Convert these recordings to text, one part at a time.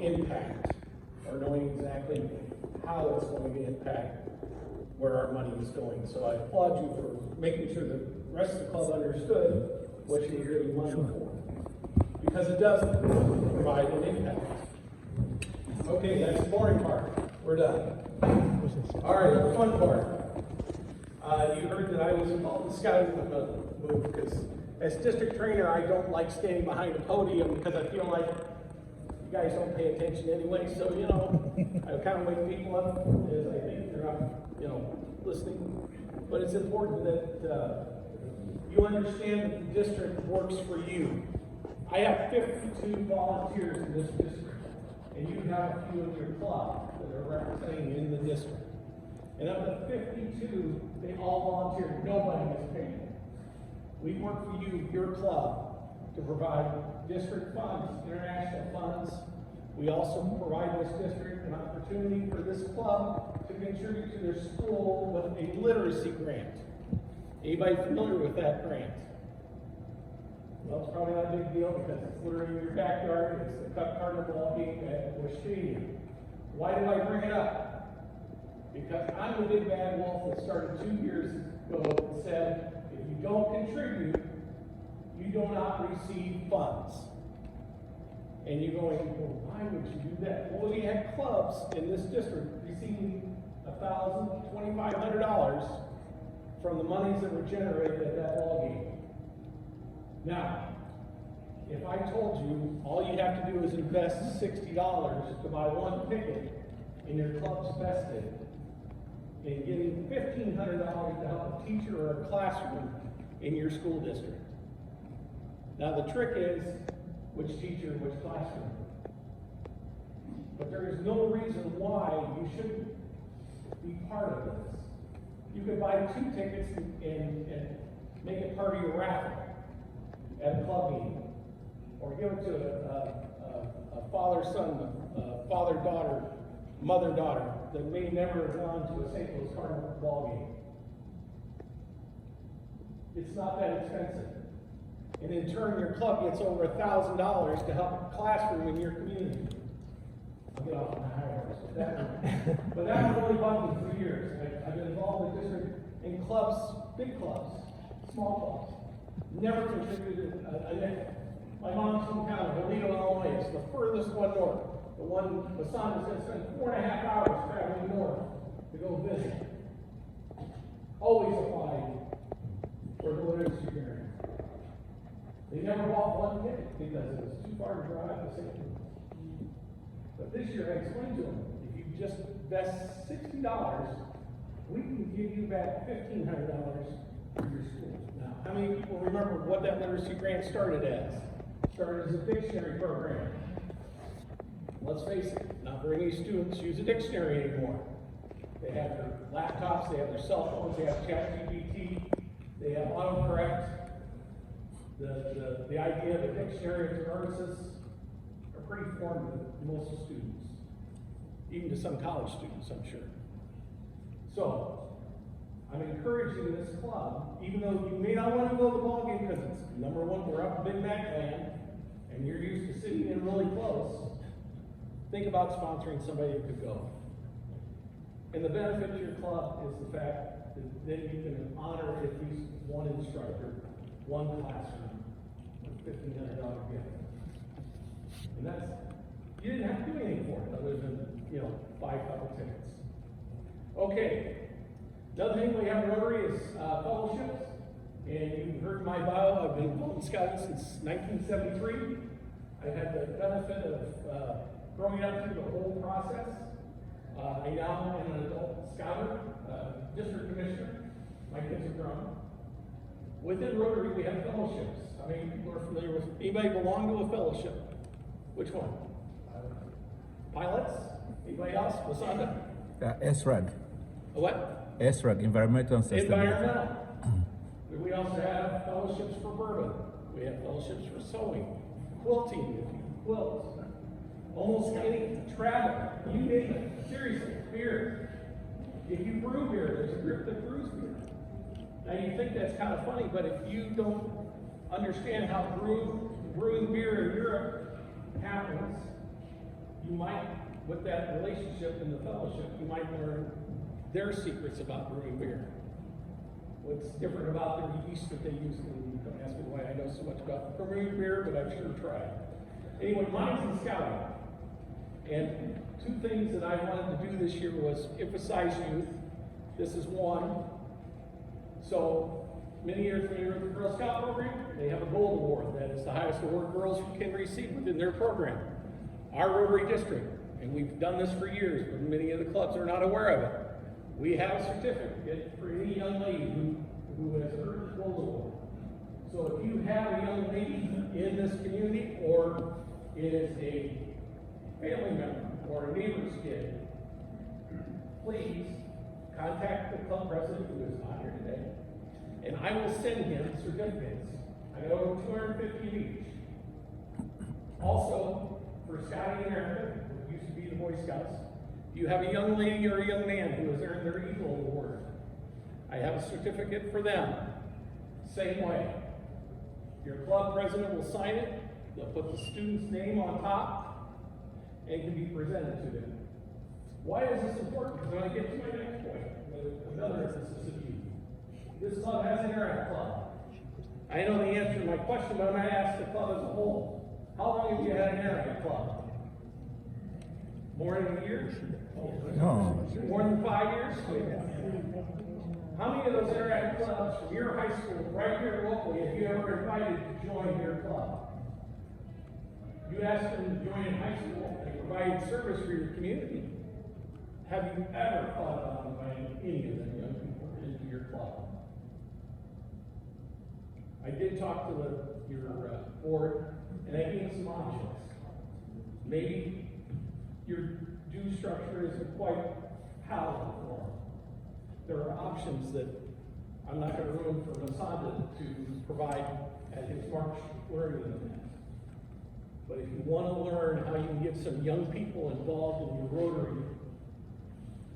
impact, or knowing exactly how it's going to impact where our money is going. So I applaud you for making sure the rest of the club understood what you were getting money for. Because it does provide an impact. Okay, that's the boring part. We're done. All right, the fun part. You heard that I was involved in scouting move because as district trainer, I don't like standing behind a podium because I feel like you guys don't pay attention anyway. So, you know, I kind of wake people up as I think they're not, you know, listening. But it's important that you understand that the district works for you. I have 52 volunteers in this district, and you have a few in your club that are representing in the district. And of the 52, they all volunteer. Nobody is paid. We work for you, your club, to provide district funds, international funds. We also provide this district an opportunity for this club to contribute to their school with a literacy grant. Anybody familiar with that grant? Well, it's probably not a big deal because it's literally in your backyard. It's the Cup Carter ball game at Bush Stadium. Why do I bring it up? Because I'm the big bad wolf that started 2 years ago and said, if you don't contribute, you do not receive funds. And you're going, well, why would you do that? Well, we had clubs in this district receiving $1,000, $2,500 from the monies that were generated at that ball game. Now, if I told you all you have to do is invest $60 to buy one ticket and your club's vested in getting $1,500 to help a teacher or a classroom in your school district. Now the trick is which teacher, which classroom. But there is no reason why you shouldn't be part of this. You could buy 2 tickets and make it part of your raffle at a club meeting, or give it to a father-son, father-daughter, mother-daughter that may never have gone to a St. Louis Cardinal ball game. It's not that expensive. And in turn, your club gets over $1,000 to help a classroom in your community. I'll get off my high horse with that. But that was really bugged me for years. I've been involved in clubs, big clubs, small clubs. Never contributed a nickel. My mom's hometown, Toledo, Illinois, is the furthest one north. The one Masson is going to spend 4.5 hours traveling north to go visit. Always applied for the literacy grant. They never bought one ticket because it was too far to drive to St. Louis. But this year I explained to them, if you just invest $60, we can give you back $1,500 for your school. Now, how many people remember what that literacy grant started as? Started as a dictionary program. Let's face it, not very many students use a dictionary anymore. They have their laptops, they have their cell phones, they have ChatGPT, they have autocorrect. The idea of a dictionary of converses are pretty foreign to most students, even to some college students, I'm sure. So, I'm encouraging this club, even though you may not want to go to the ball game because it's number one, we're up in Big Mac land, and you're used to sitting in really close. Think about sponsoring somebody who could go. And the benefit to your club is the fact that then you can honor at least one instructor, one classroom, with $1,500 gift. And that's, you didn't have to do anything for it other than, buy a couple tickets. Okay. Another thing we have in Rotary is fellowships. And you've heard my bio, I've been involved in scouting since 1973. I've had the benefit of growing up through the whole process. I now am an adult scouter, district commissioner. My kids are grown. Within Rotary, we have fellowships. How many people are familiar with, anybody belong to a fellowship? Which one? Pilots? Anybody else? Lasanda? SRAG. What? SRAG, Environmental and Sustainability. Environmental. We also have fellowships for bourbon. We have fellowships for sewing, quilting, if you quilt. Almost any travel, you name it. Seriously, beer. If you brew beer, there's a group that brews beer. Now you think that's kind of funny, but if you don't understand how brewing beer in Europe happens, you might, with that relationship and the fellowship, you might learn their secrets about brewing beer. What's different about their yeast that they use, and don't ask me why I know so much about brewing beer, but I've sure tried. Anyway, mine's in scouting. And two things that I wanted to do this year was emphasize youth. This is one. So, many years when you're in the Girl Scout program, they have a gold award. That is the highest award girls can receive within their program. Our Rotary district, and we've done this for years, but many of the clubs are not aware of it. We have a certificate for any young lady who has earned the gold award. So if you have a young lady in this community, or is a family member or a neighbor's kid, please contact the club president, who is not here today, and I will send him certificates. I got over 250 of each. Also, for Scouting America, who used to be the Boy Scouts, if you have a young lady or a young man who has earned their Eagle Award, I have a certificate for them. Same way. Your club president will sign it. They'll put the student's name on top, and it can be presented to them. Why is this important? Because when I get to my next point, another instance of youth. This club has an Interact Club. I know the answer to my question, but I'm going to ask the club as a whole. How long have you had an Interact Club? More than a year? No. More than 5 years? How many of those Interact Clubs from your high school, right here locally, have you ever invited to join your club? You asked them to join in high school and provide service for your community. Have you ever thought about inviting any of them young people into your club? I did talk to your board, and I gave some options. Maybe your due structure isn't quite palatable for them. There are options that I'm not going to ruin for Masada to provide at his March learning event. But if you want to learn how you can get some young people involved in your Rotary,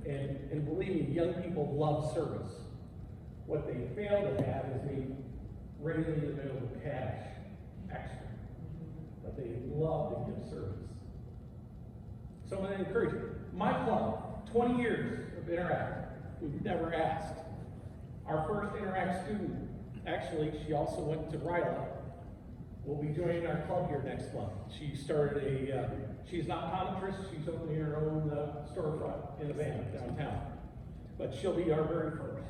and believe me, young people love service. What they fail to have is maybe readily available cash extra. But they love to give service. So I'm going to encourage you. My club, 20 years of Interact. We've never asked. Our first Interact student, actually, she also went to Ryla, will be joining our club here next month. She started she's not optometrist, she's opening her own storefront in Havana, downtown. But she'll be our very first.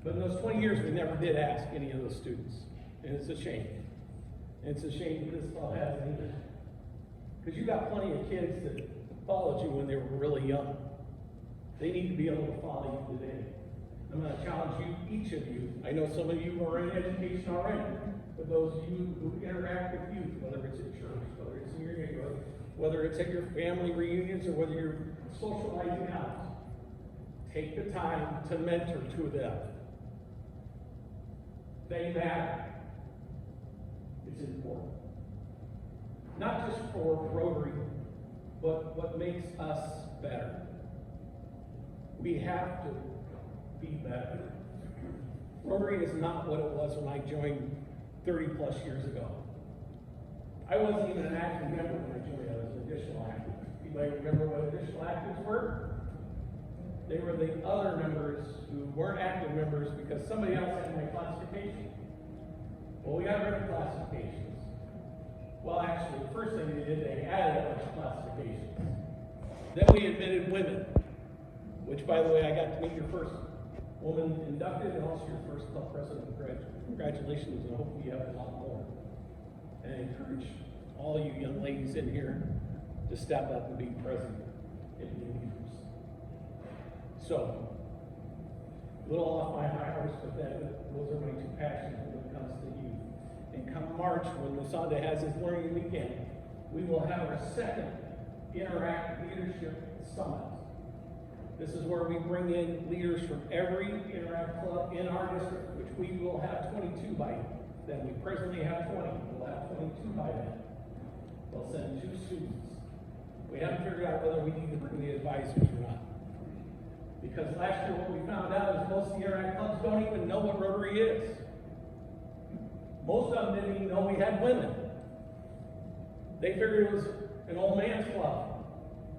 But in those 20 years, we never did ask any of those students. And it's a shame. And it's a shame that this club has either. Because you got plenty of kids that followed you when they were really young. They need to be able to follow you today. I'm going to challenge you, each of you. I know some of you are in education already, but those of you who interact with youth, whether it's at church, whether it's in your neighborhood, whether it's at your family reunions, or whether you're socializing out, take the time to mentor two of them. They matter. It's important. Not just for Rotary, but what makes us better. We have to be better. Rotary is not what it was when I joined 30 plus years ago. I wasn't even an active member when I joined. I was an additional active. Anybody remember what additional actives were? They were the other members who weren't active members because somebody else had my classification. Well, we got rid of classifications. Well, actually, the first thing they did, they added a bunch of classifications. Then we admitted women, which, by the way, I got to meet your first woman inducted and also your first club president. Congratulations, and hopefully you have a lot more. And I encourage all you young ladies in here to step up and be president and be leaders. So, a little off my high horse, but those are my two passions when it comes to youth. And come March, when Masada has his learning weekend, we will have our second Interact Leadership Summit. This is where we bring in leaders from every Interact club in our district, which we will have 22 by then. We presently have 20. We'll have 22 by then. They'll send 2 students. We haven't figured out whether we need to bring the advisors or not. Because last year what we found out is most of the Interact clubs don't even know what Rotary is. Most of them didn't even know we had women. They figured it was an old man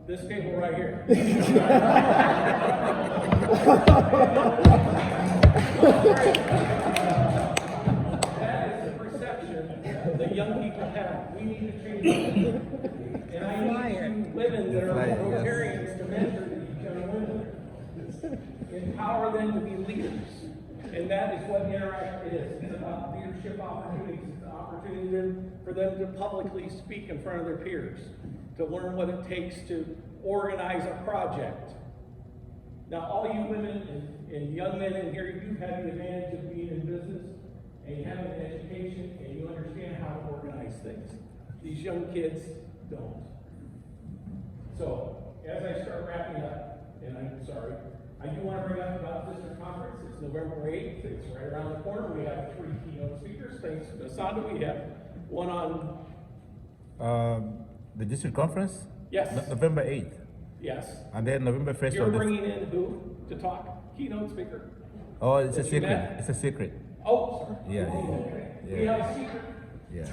This table right here. That is the perception that young people have. We need to change it. And I need two women that are Rotarians to mentor these young women. Empower them to be leaders. And that is what Interact is. It's about leadership opportunities. It's an opportunity for them to publicly speak in front of their peers, to learn what it takes to organize a project. Now, all you women and young men in here, you've had the advantage of being in business, and you have an education, and you understand how to organize things. These young kids don't. So, as I start wrapping up, and I'm sorry, I do want to bring up about district conference. It's November 8th. It's right around the corner. We have 3 keynote speakers. Thanks to Asanda, we have one on... the district conference? Yes. November 8th. Yes. And then November 1st. You're bringing in who to talk? Keynote speaker? Oh, it's a That you secret. met? It's a secret. Oh, sorry. Yeah. Okay. Yeah. We have a secret. Yeah.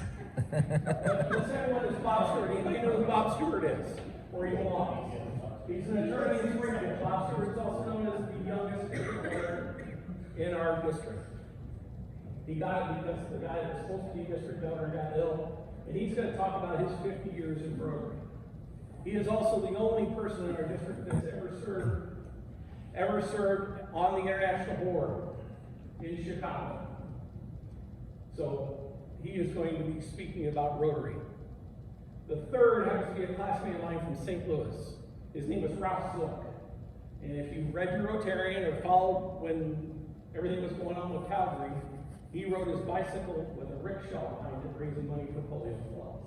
The second one is Bob Stewart. Anybody know who Bob Stewart is? Where he belongs? He's an attorney in Springfield. Bob Stewart is also known as the youngest district governor in our district. He got it because the guy that was supposed to be district governor got ill, and he's going to talk about his 50 years in Rotary. He is also the only person in our district that's ever served on the international board in Chicago. So he is going to be speaking about Rotary. The third happens to be a classmate of mine from St. Louis. His name was Ralph Silk. And if you read your Rotarian or followed when everything was going on with Calgary, he rode his bicycle with a rickshaw behind it, raising money for polio clubs.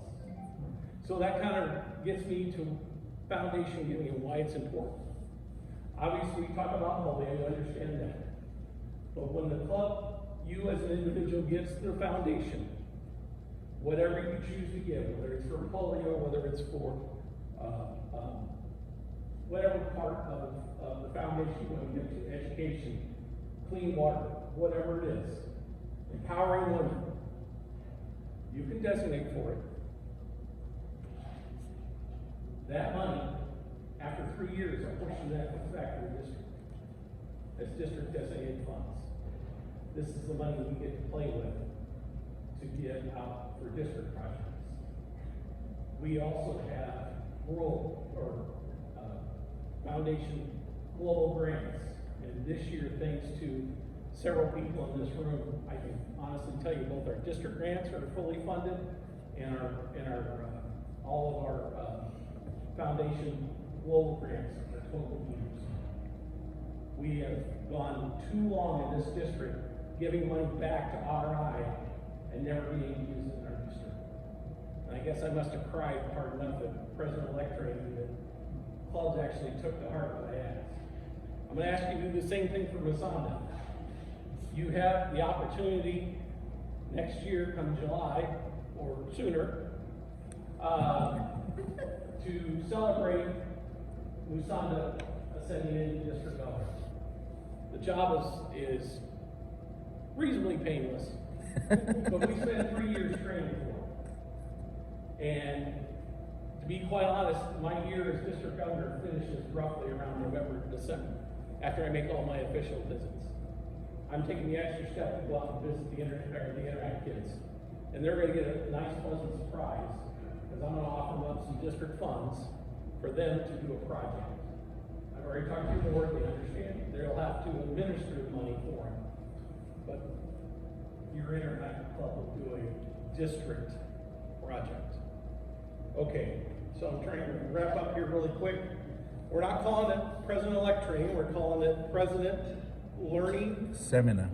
So that kind of gets me to foundation giving and why it's important. Obviously, we talk about polio, you understand that. But when the club, you as an individual gives the foundation, whatever you choose to give, whether it's for polio, whether it's for whatever part of the foundation you want to give to education, clean water, whatever it is, empowering women, you can designate for it. That money, after 3 years, I'm pushing that back to the district as district designated funds. This is the money we get to play with to give out for district projects. We also have foundation global grants, and this year, thanks to several people in this room, I can honestly tell you both our district grants are fully funded, and all of our foundation global grants are totally used. We have gone too long in this district giving money back to RI and never being used in our district. And I guess I must have cried hard enough at President-elect training that clubs actually took to heart what I asked. I'm going to ask you to do the same thing for Masanda. You have the opportunity next year, come July or sooner, to celebrate Musanda ascending into district governor. The job is reasonably painless, but we spent 3 years training for it. And to be quite honest, my year as district governor finishes roughly around November, December, after I make all my official visits. I'm taking the extra step to go out and visit the Interact kids. And they're going to get a nice, pleasant surprise, because I'm going to offer them up some district funds for them to do a project. I've already talked to the board, they understand. They'll have to administer the money for them. But your Interact club will do a district project. Okay, so I'm trying to wrap up here really quick. We're not calling it President-elect training, we're calling it President Learning Seminar.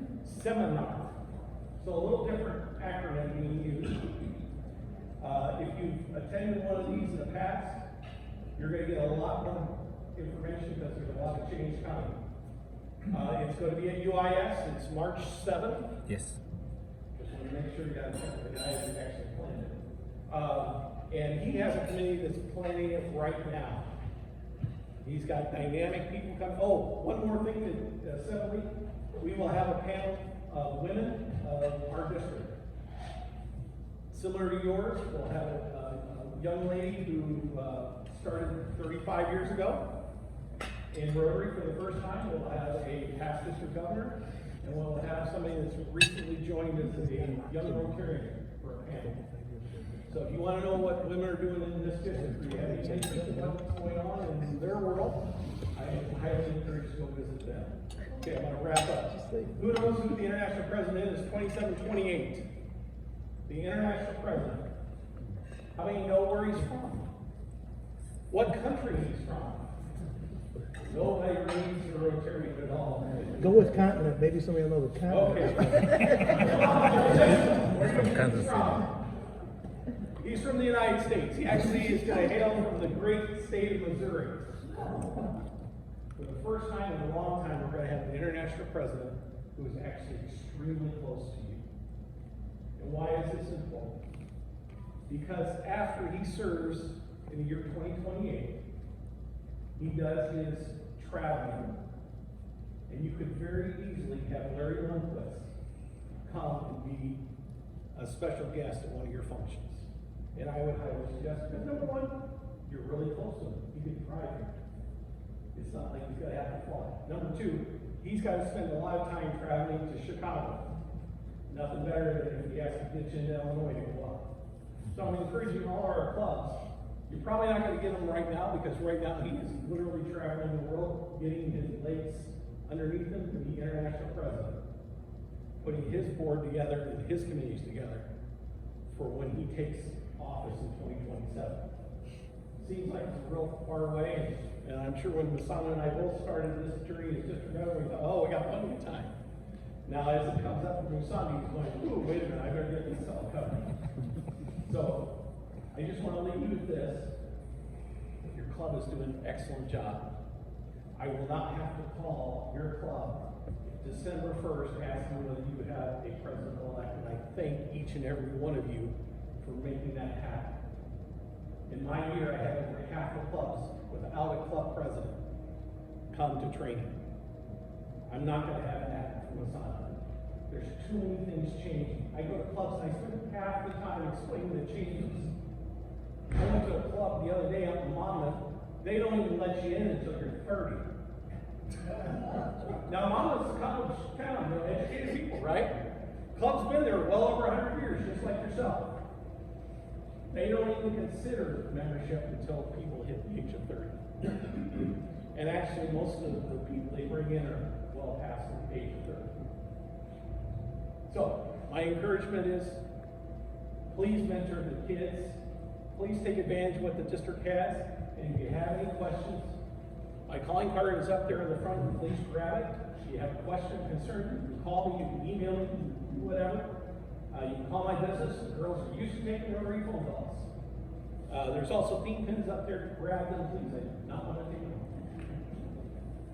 So a little different acronym being used. If you've attended one of these in the past, you're going to get a lot more information because there's a lot of change coming. It's going to be at UIS. It's March 7th. Yes. Just want to make sure you got the guy who actually planned it. And he has a committee that's planning it right now. He's got dynamic people coming. Oh, one more thing to assembly. We will have a panel of women of our district. Similar to yours, we'll have a young lady who started 35 years ago. In Rotary, for the first time, we'll have a past district governor, and we'll have somebody that's recently joined as a young Rotarian for a panel. So if you want to know what women are doing in this district, or you have any interest in what's going on in their world, I highly encourage you to go visit them. Okay, I'm going to wrap up. Who knows who the international president is? 2728. The international president. How many know where he's from? What country he's from? Nobody reads the Rotarian at all. Go with continent, maybe somebody will know the continent. Where From Kansas City. He's from the United States. He actually is going to hail from the great state of Missouri. For the first time in a long time, we're going to have an international president who is actually extremely close to you. And why is this important? Because after he serves in the year 2028, he does his traveling, and you could very easily have Larry Lundquist come and be a special guest at one of your functions. And I would highly suggest, because number one, you're really close to him. He can drive you. It's not like he's got to have to fly. Number two, he's got to spend a lot of time traveling to Chicago. Nothing better than if he has to ditch into Illinois to go up. So I'm encouraging all our clubs. You're probably not going to get him right now, because right now he is literally traveling the world, getting his legs underneath him to be international president, putting his board together and his committees together for when he takes office in 2027. Seems like it's real far away, and I'm sure when Masana and I both started this journey as district governor, we thought, oh, we got plenty of time. Now as it comes up from Masana, he's going, ooh, wait a minute, I better get this all covered. So, I just want to leave you with this. Your club is doing an excellent job. I will not have to call your club December 1st asking whether you have a president-elect, and I thank each and every one of you for making that happen. In my year, I had over half the clubs without a club president come to training. I'm not going to have that from Masana. There's too many things changing. I go to clubs and I spend half the time explaining the changes. I went to a club the other day up in Monmouth. They don't even let you in until you're 30. Now, Monmouth's a college town, you know, educated people, right? Club's been there well over 100 years, just like yourself. They don't even consider membership until people hit the age of 30. And actually, most of the people they bring in are well past the age of 30. So, my encouragement is, please mentor the kids. Please take advantage of what the district has. And if you have any questions, my calling card is up there in the front. Please grab it. If you have a question, concern, you can call me, you can email me, you can do whatever. You can call my business. The girls are used to taking rotary phone calls. There's also theme pins up there. Grab them, please. I do not want to take them.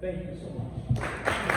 Thank you so much.